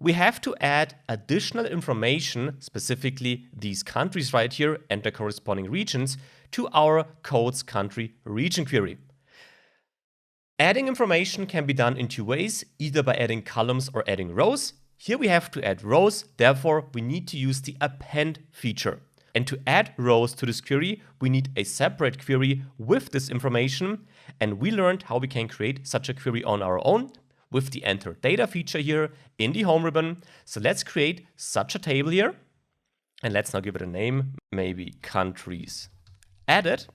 we have to add additional information, specifically these countries right here and the corresponding regions, to our codes country region query. Adding information can be done in two ways, either by adding columns or adding rows. Here we have to add rows, therefore we need to use the append feature. And to add rows to this query, we need a separate query with this information. And we learned how we can create such a query on our own with the enter data feature here in the home ribbon. So let's create such a table here. And let's now give it a name, maybe countries added.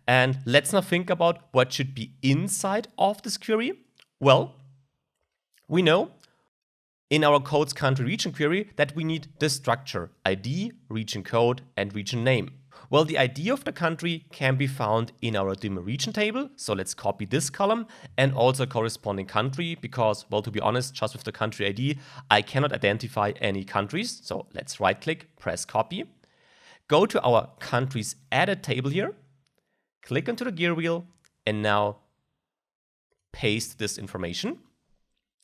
And let's now think about what should be inside of this query. Well, we know in our codes country region query that we need this structure: ID, region code, and region name. Well, the ID of the country can be found in our dim region table. So let's copy this column and also corresponding country because, well, to be honest, just with the country ID, I cannot identify any countries. So let's right click, press copy, go to our countries added table here, click onto the gear wheel, and now paste this information.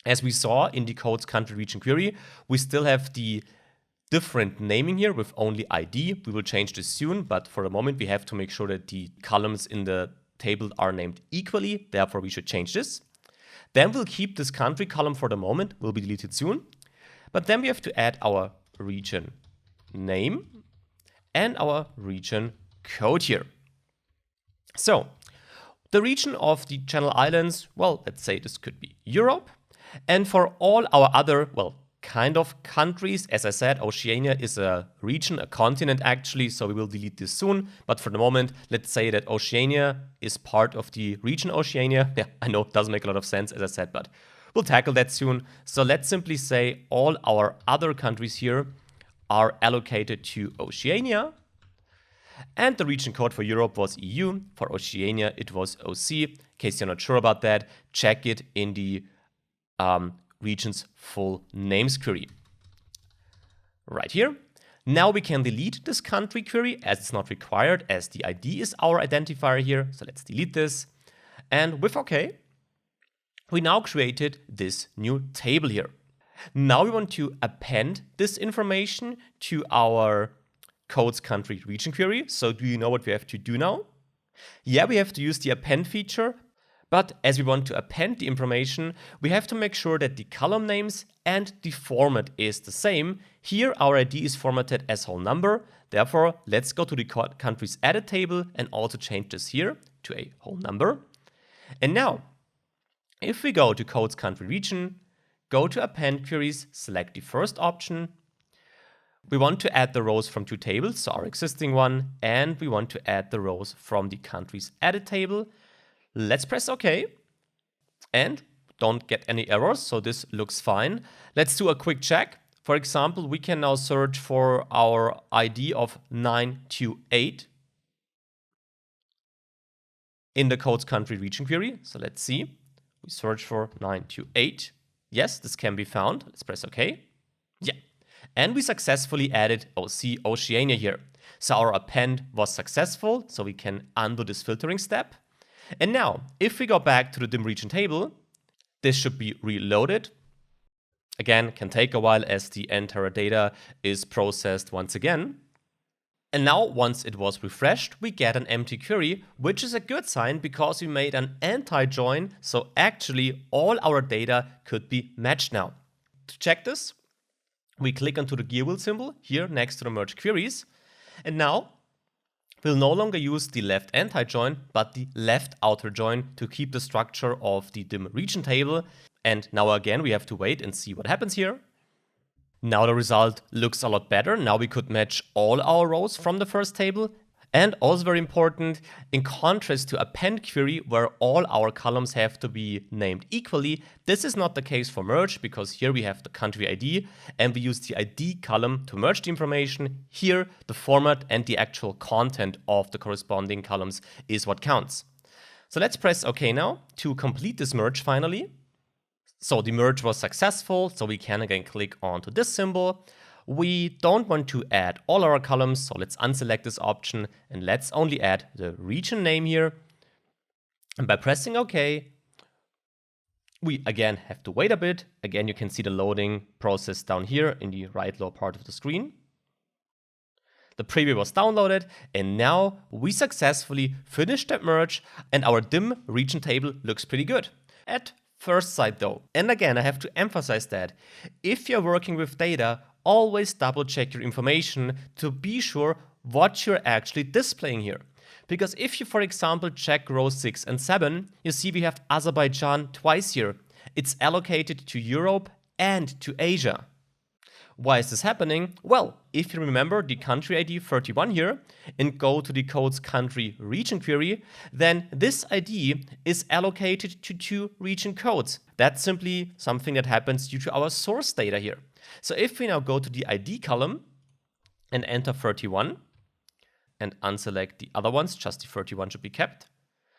As we saw in the codes country region query, we still have the different naming here with only ID. We will change this soon, but for the moment we have to make sure that the columns in the table are named equally. Therefore, we should change this. Then we'll keep this country column for the moment, will be deleted soon. But then we have to add our region name and our region code here. So the region of the Channel Islands, well, let's say this could be Europe. And for all our other, well, kind of countries, as I said, Oceania is a region, a continent actually, so we will delete this soon. But for the moment, let's say that Oceania is part of the region Oceania. Yeah, I know it doesn't make a lot of sense, as I said, but we'll tackle that soon. So let's simply say all our other countries here are allocated to Oceania. And the region code for Europe was EU. For Oceania, it was OC. In case you're not sure about that, check it in the region's full names query. Right here. Now we can delete this country query as it's not required, as the ID is our identifier here. So let's delete this. And with OK, we now created this new table here. Now we want to append this information to our codes country region query. So do you know what we have to do now? Yeah, we have to use the append feature. But as we want to append the information, we have to make sure that the column names and the format is the same. Here our ID is formatted as whole number. Therefore, let's go to the countries added table and also change this here to a whole number. And now, if we go to codes country region, go to append queries, select the first option. We want to add the rows from two tables, so our existing one, and we want to add the rows from the countries added table. Let's press OK and don't get any errors, so this looks fine. Let's do a quick check. For example, we can now search for our ID of 928 in the codes country region query. So let's see. We search for 928. Yes, this can be found. Let's press OK. Yeah. And we successfully added OC Oceania here. So our append was successful, so we can undo this filtering step. And now, if we go back to the dim region table, this should be reloaded. Again, can take a while as the entire data is processed once again. And now, once it was refreshed, we get an empty query, which is a good sign because we made an anti-join, so actually all our data could be matched now. To check this, we click onto the gear wheel symbol here next to the merge queries, and now we'll no longer use the left anti-join, but the left outer join to keep the structure of the dim region table. And now again, we have to wait and see what happens here. Now the result looks a lot better. Now we could match all our rows from the first table. And also very important, in contrast to append query where all our columns have to be named equally, this is not the case for merge because here we have the country ID and we use the ID column to merge the information. Here, the format and the actual content of the corresponding columns is what counts. So let's press OK now to complete this merge finally. So the merge was successful, so we can again click onto this symbol. We don't want to add all our columns, so let's unselect this option and let's only add the region name here. And by pressing OK, We again have to wait a bit. Again, you can see the loading process down here in the right lower part of the screen. The preview was downloaded, and now we successfully finished that merge, and our DIM region table looks pretty good at first sight though. And again, I have to emphasize that if you're working with data, always double check your information to be sure what you're actually displaying here. Because if you, for example, check rows 6 and 7, you see we have Azerbaijan twice here. It's allocated to Europe and to Asia. Why is this happening? Well, if you remember the country ID 31 here and go to the codes country region query, then this ID is allocated to 2 region codes. That's simply something that happens due to our source data here. So if we now go to the ID column and enter 31 and unselect the other ones, just the 31 should be kept,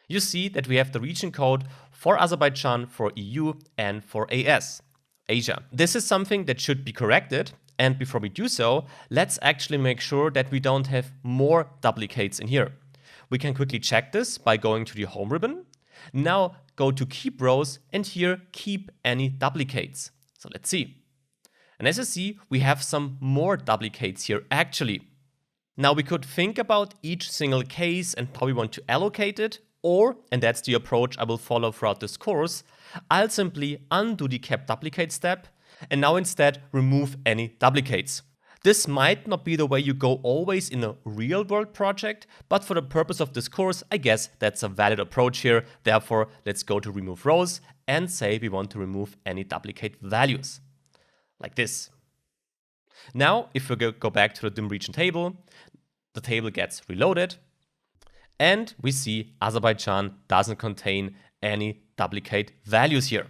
you see that we have the region code for Azerbaijan, for EU and for AS. Asia. This is something that should be corrected, and before we do so, let's actually make sure that we don't have more duplicates in here. We can quickly check this by going to the home ribbon. Now go to keep rows and here keep any duplicates. So let's see. And as you see, we have some more duplicates here actually. Now we could think about each single case and how we want to allocate it, or, and that's the approach I will follow throughout this course, I'll simply undo the kept duplicate step and now instead remove any duplicates. This might not be the way you go always in a real world project, but for the purpose of this course, I guess that's a valid approach here. Therefore, let's go to remove rows and say we want to remove any duplicate values, like this. Now, if we go back to the DIM region table, the table gets reloaded, and we see Azerbaijan doesn't contain any duplicate values here.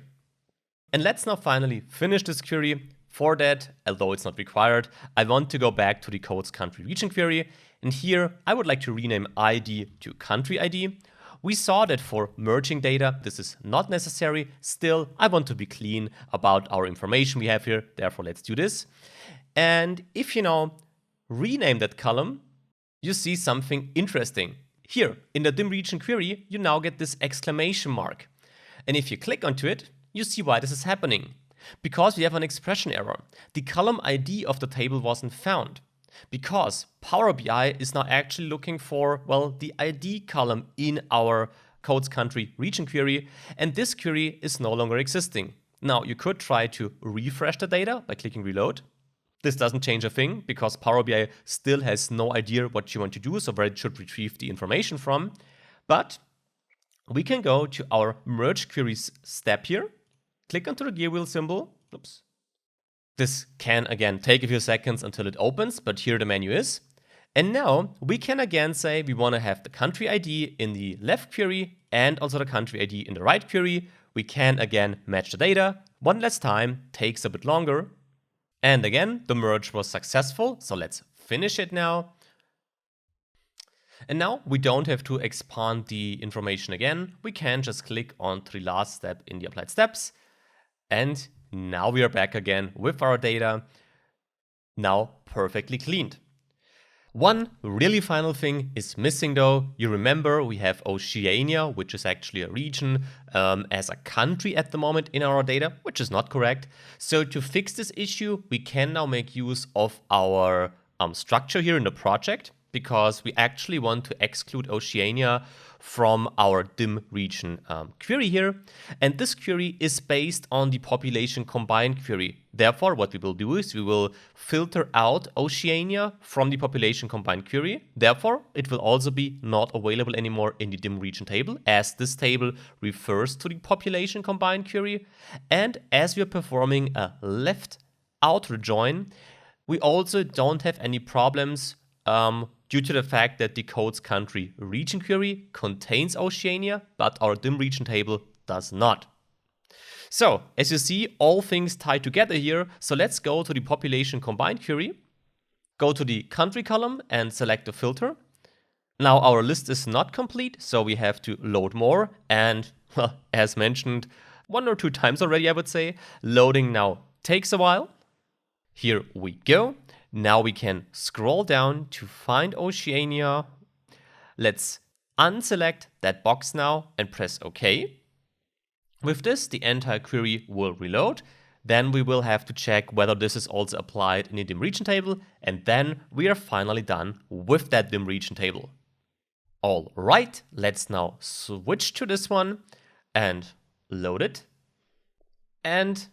And let's now finally finish this query. For that, although it's not required, I want to go back to the codes country region query. And here I would like to rename ID to country ID. We saw that for merging data, this is not necessary. Still, I want to be clean about our information we have here. Therefore, let's do this. And if you now rename that column, you see something interesting. Here, in the DIM region query, you now get this exclamation mark. And if you click onto it, you see why this is happening. Because we have an expression error. The column ID of the table wasn't found. Because Power BI is now actually looking for, well, the ID column in our codes country region query, and this query is no longer existing. Now, you could try to refresh the data by clicking reload. This doesn't change a thing because Power BI still has no idea what you want to do, so where it should retrieve the information from. But we can go to our merge queries step here, click onto the gear wheel symbol. Oops. This can again take a few seconds until it opens, but here the menu is. And now we can again say we want to have the country ID in the left query and also the country ID in the right query. We can again match the data. One last time, takes a bit longer. And again, the merge was successful, so let's finish it now. And now we don't have to expand the information again. We can just click on to the last step in the applied steps. And now we are back again with our data, now perfectly cleaned. One really final thing is missing though. You remember we have Oceania, which is actually a region, as a country at the moment in our data, which is not correct. So to fix this issue, we can now make use of our structure here in the project, because we actually want to exclude Oceania from our DIM region query here. And this query is based on the population combined query. Therefore, what we will do is we will filter out Oceania from the population combined query. Therefore, it will also be not available anymore in the DIM region table, as this table refers to the population combined query. And as we are performing a left outer join, we also don't have any problems due to the fact that the codes country region query contains Oceania, but our DIM region table does not. So, as you see, all things tie together here. So let's go to the population combined query, go to the country column and select the filter. Now our list is not complete, so we have to load more. And well, as mentioned 1 or 2 times already, I would say, loading now takes a while. Here we go. Now we can scroll down to find Oceania. Let's unselect that box now and press OK. With this, the entire query will reload. Then we will have to check whether this is also applied in the dim region table, and then we are finally done with that dim region table. All right, let's now switch to this one and load it. And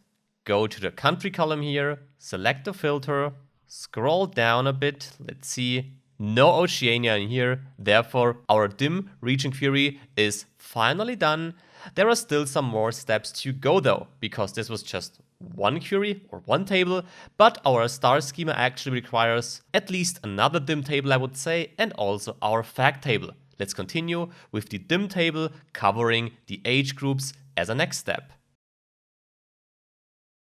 go to the country column here, select the filter, scroll down a bit, let's see, no Oceania in here, therefore our dim region query is finally done. There are still some more steps to go though, because this was just one query or one table, but our star schema actually requires at least another dim table, I would say, and also our fact table. Let's continue with the dim table covering the age groups as a next step.